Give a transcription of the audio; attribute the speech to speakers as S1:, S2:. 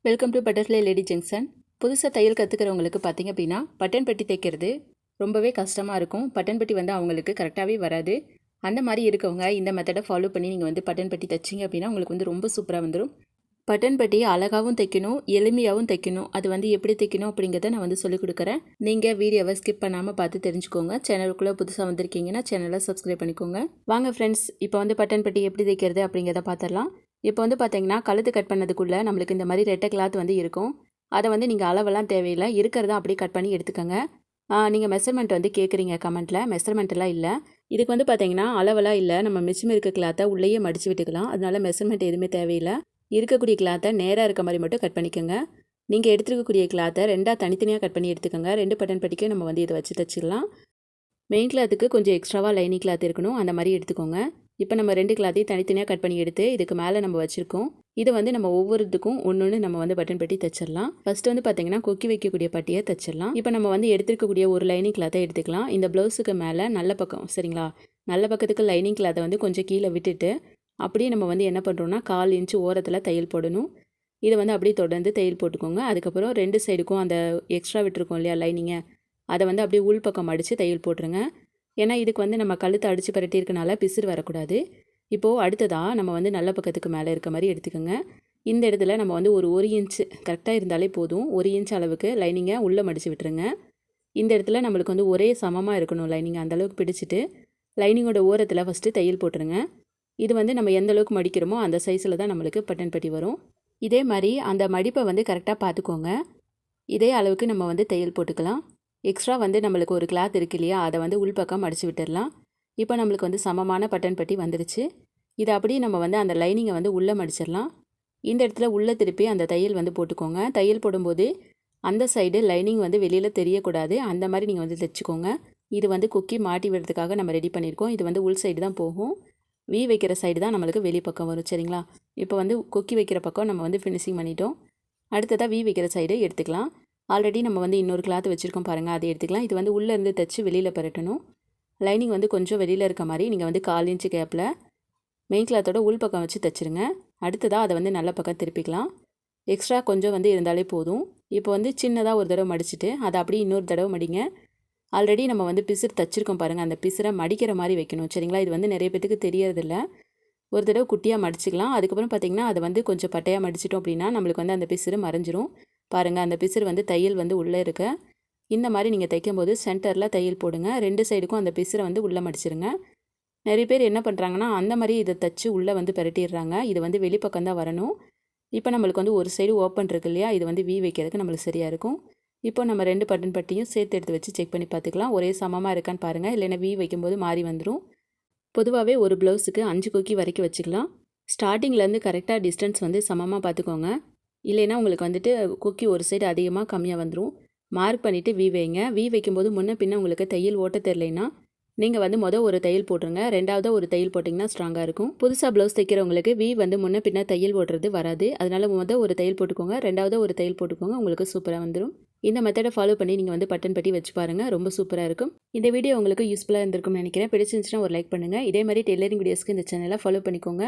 S1: Welcome to butterfly lady junction. புதுசாக தையல் கற்றுக்கிறவங்களுக்கு பார்த்தீங்க அப்படின்னா பட்டன் பட்டி தைக்கிறது ரொம்பவே கஷ்டமாக இருக்கும். பட்டன் பட்டி வந்து அவங்களுக்கு கரெக்டாகவே வராது. அந்த மாதிரி இருக்கவங்க இந்த மெத்தடை ஃபாலோ பண்ணி நீங்கள் வந்து பட்டன் பட்டி தைச்சிங்க அப்படின்னா உங்களுக்கு வந்து ரொம்ப சூப்பராக வந்துடும். பட்டன் பட்டி அழகாகவும் தைக்கணும், எளிமையாகவும் தைக்கணும். அது வந்து எப்படி தைக்கணும் அப்படிங்கிறத நான் வந்து சொல்லிக் கொடுக்குறேன். நீங்கள் வீடியோவை ஸ்கிப் பண்ணாமல் பார்த்து தெரிஞ்சுக்கோங்க. சேனலுக்குள்ளே புதுசாக வந்திருக்கீங்கன்னா சேனலை சப்ஸ்கிரைப் பண்ணிக்கோங்க. வாங்க ஃப்ரெண்ட்ஸ், இப்போ வந்து பட்டன் பட்டி எப்படி தைக்கிறது அப்படிங்கிறத பார்த்துடலாம். இப்போ வந்து பார்த்தீங்கன்னா கழுத்து கட் பண்ணதுக்குள்ளே நம்மளுக்கு இந்த மாதிரி ரெட்டை கிளாத் வந்து இருக்கும். அதை வந்து நீங்கள் அளவெல்லாம் தேவையில்லை, இருக்கிறத அப்படியே கட் பண்ணி எடுத்துக்கோங்க. நீங்கள் மெஷர்மெண்ட் வந்து கேட்குறீங்க கமெண்ட்டில், மெஷர்மெண்ட்டெல்லாம் இல்லை. இதுக்கு வந்து பார்த்தீங்கன்னா அளவெல்லாம் இல்லை, நம்ம மிச்சம் இருக்க கிளாத்தை உள்ளேயே மடித்து விட்டுக்கலாம். அதனால மெஷர்மெண்ட் எதுவுமே தேவையில்லை. இருக்கக்கூடிய கிளாத்தை நேராக இருக்க மாதிரி மட்டும் கட் பண்ணிக்கோங்க. நீங்கள் எடுத்துருக்கக்கூடிய கிளாத்தை ரெண்டாக தனித்தனியாக கட் பண்ணி எடுத்துக்கோங்க. 2 பட்டன் பட்டிக்கு நம்ம வந்து இதை வச்சு தைச்சிடலாம். மெயின் கிளாத்துக்கு கொஞ்சம் எக்ஸ்ட்ராவாக லைனிங் கிளாத் இருக்கணும், அந்த மாதிரி எடுத்துக்கோங்க. இப்போ நம்ம 2 கிளாத்தையும் தனித்தனியாக கட் பண்ணி எடுத்து இதுக்கு மேலே நம்ம வச்சுருக்கோம். இதை வந்து நம்ம ஒவ்வொருத்துக்கும் ஒன்று நம்ம வந்து பட்டன் பட்டி தைச்சிடலாம். ஃபஸ்ட்டு வந்து பார்த்தீங்கன்னா கொக்கி வைக்கக்கூடிய பட்டியை தைச்சிடலாம். இப்போ நம்ம வந்து எடுத்துருக்கக்கூடிய ஒரு லைனிங் கிளாத்தை எடுத்துக்கலாம். இந்த ப்ளவுஸுக்கு மேலே நல்ல பக்கம் சரிங்களா, நல்ல பக்கத்துக்கு லைனிங் கிளாத்தை வந்து கொஞ்சம் கீழே விட்டுட்டு அப்படியே நம்ம வந்து என்ன பண்ணுறோம்னா 1/4 இன்ச்சு ஓரத்தில் தையல் போடணும். இதை வந்து அப்படியே தொடர்ந்து தையல் போட்டுக்கோங்க. அதுக்கப்புறம் 2 சைடுக்கும் அந்த எக்ஸ்ட்ரா விட்டுருக்கோம் இல்லையா லைனிங்கை, அதை வந்து அப்படியே உள் பக்கம் அடித்து தையல் போட்டுருங்க. ஏன்னா இதுக்கு வந்து நம்ம கழுத்தை அடித்து பரட்டி இருக்கனால பிசுறு வரக்கூடாது. இப்போது அடுத்ததாக நம்ம வந்து நல்ல பக்கத்துக்கு மேலே இருக்க மாதிரி எடுத்துக்கோங்க. இந்த இடத்துல நம்ம வந்து ஒரு இன்ச்சு கரெக்டாக இருந்தாலே போதும். 1 இன்ச் அளவுக்கு லைனிங்கை உள்ளே மடித்து விட்டுருங்க. இந்த இடத்துல நம்மளுக்கு வந்து ஒரே சமமாக இருக்கணும் லைனிங், அந்தளவுக்கு பிடிச்சிட்டு லைனிங்கோட ஓரத்தில் ஃபஸ்ட்டு தையல் போட்டுருங்க. இது வந்து நம்ம எந்த அளவுக்கு மடிக்கிறோமோ அந்த சைஸில் தான் நம்மளுக்கு பட்டன் பட்டி வரும். இதே மாதிரி அந்த மடிப்பை வந்து கரெக்டாக பார்த்துக்கோங்க. இதே அளவுக்கு நம்ம வந்து தையல் போட்டுக்கலாம். எக்ஸ்ட்ரா வந்து நம்மளுக்கு ஒரு கிளாத் இருக்கு இல்லையா, அதை வந்து உள்பக்கம் மடித்து விட்டுடலாம். இப்போ நம்மளுக்கு வந்து சமமான பட்டன் பட்டி வந்துடுச்சு. இதை அப்படியே நம்ம வந்து அந்த லைனிங்கை வந்து உள்ளே மடிச்சிடலாம். இந்த இடத்துல உள்ளே திருப்பி அந்த தையல் வந்து போட்டுக்கோங்க. தையல் போடும்போது அந்த சைடு லைனிங் வந்து வெளியில் தெரியக்கூடாது, அந்த மாதிரி நீங்கள் வந்து தைச்சிக்கோங்க. இது வந்து கொக்கி மாட்டி விடுறதுக்காக நம்ம ரெடி பண்ணியிருக்கோம். இது வந்து உள் சைடு தான் போகும், வி வைக்கிற சைடு தான் நம்மளுக்கு வெளி பக்கம் வரும் சரிங்களா. இப்போ வந்து கொக்கி வைக்கிற பக்கம் நம்ம வந்து ஃபினிஷிங் பண்ணிட்டோம். அடுத்ததாக வி வைக்கிற சைடு எடுத்துக்கலாம். ஆல்ரெடி நம்ம வந்து இன்னொரு கிளாத் வச்சுருக்கோம் பாருங்கள், அதை எடுத்துக்கலாம். இது வந்து உள்ளேருந்து தைச்சி வெளியில் பரட்டணும். லைனிங் வந்து கொஞ்சம் வெளியில் இருக்க மாதிரி நீங்கள் வந்து 1/4 இன்ச்சு கேப்பில் மெயின் கிளாத்தோட உள் பக்கம் வச்சு தைச்சிருங்க. அடுத்ததாக அதை வந்து நல்ல பக்கம் திருப்பிக்கலாம். எக்ஸ்ட்ரா கொஞ்சம் வந்து இருந்தாலே போதும். இப்போ வந்து சின்னதாக ஒரு தடவை மடிச்சுட்டு அதை அப்படியே இன்னொரு தடவை மடிங்க. ஆல்ரெடி நம்ம வந்து பிசுறு தைச்சிருக்கோம் பாருங்கள், அந்த பிசுரை மடிக்கிற மாதிரி வைக்கணும் சரிங்களா. இது வந்து நிறைய பேத்துக்கு தெரியறதில்ல. ஒரு தடவை குட்டியாக மடிச்சிக்கலாம். அதுக்கப்புறம் பார்த்திங்கன்னா அதை வந்து கொஞ்சம் பட்டையாக மடிச்சிட்டோம் அப்படின்னா நம்மளுக்கு வந்து அந்த பிசுறு மறைஞ்சிரும். பாருங்கள், அந்த பிசுறு வந்து தையல் வந்து உள்ளே இருக்க இந்த மாதிரி நீங்கள் தைக்கும்போது சென்டரில் தையல் போடுங்க. 2 சைடுக்கும் அந்த பிசுரை வந்து உள்ளே மடிச்சிருங்க. நிறைய பேர் என்ன பண்ணுறாங்கன்னா அந்த மாதிரி இதை தைச்சி உள்ளே வந்து பரட்டிடுறாங்க. இது வந்து வெளிப்பக்கம் தான் வரணும். இப்போ நம்மளுக்கு வந்து ஒரு சைடு ஓப்பன் இருக்கு இல்லையா, இது வந்து வி வைக்கிறதுக்கு நம்மளுக்கு சரியாக இருக்கும். இப்போ நம்ம 2 பட்டன் பட்டியும் சேர்த்து எடுத்து வச்சு செக் பண்ணி பார்த்துக்கலாம். ஒரே சமமாக இருக்கான்னு பாருங்கள், இல்லைன்னா வி வைக்கும்போது மாறி வந்துடும். பொதுவாகவே ஒரு ப்ளவுஸுக்கு 5 கொக்கி வரைக்கும் வச்சுக்கலாம். ஸ்டார்டிங்லேருந்து கரெக்டாக டிஸ்டன்ஸ் வந்து சமமாக பார்த்துக்கோங்க. இல்லைன்னா உங்களுக்கு வந்துட்டு கொக்கி ஒரு சைடு அதிகமாக கம்மியாக வந்துடும். மார்க் பண்ணிவிட்டு வி வைங்க. வி வைக்கும்போது முன்ன பின்ன உங்களுக்கு தையல் ஓட்ட தெரிலைன்னா நீங்கள் வந்து ஒரு தையல் போட்டுருங்க. ரெண்டாவது ஒரு தையல் போட்டிங்கன்னா ஸ்ட்ராங்காக இருக்கும். புதுசாக ப்ளவுஸ் தைக்கிறவங்களுக்கு வி வந்து முன்ன பின்ன தையல் ஓட்டுறது வராது. அதனால் ஒரு தையல் போட்டுக்கோங்க, ரெண்டாவது ஒரு தையல் போட்டுக்கோங்க, உங்களுக்கு சூப்பராக வந்துடும். இந்த மெத்தடை ஃபாலோ பண்ணி நீங்கள் வந்து பட்டன் பட்டி வச்சு பாருங்கள், ரொம்ப சூப்பராக இருக்கும். இந்த வீடியோ உங்களுக்கு யூஸ்ஃபுல்லாக இருந்திருக்கும்னு நினைக்கிறேன். பிடிச்சிருந்துச்சுன்னா ஒரு லைக் பண்ணுங்கள். இதே மாதிரி டெய்லரிங் வீடியோஸ்க்கு இந்த சேனலை ஃபாலோ பண்ணிக்கோங்க.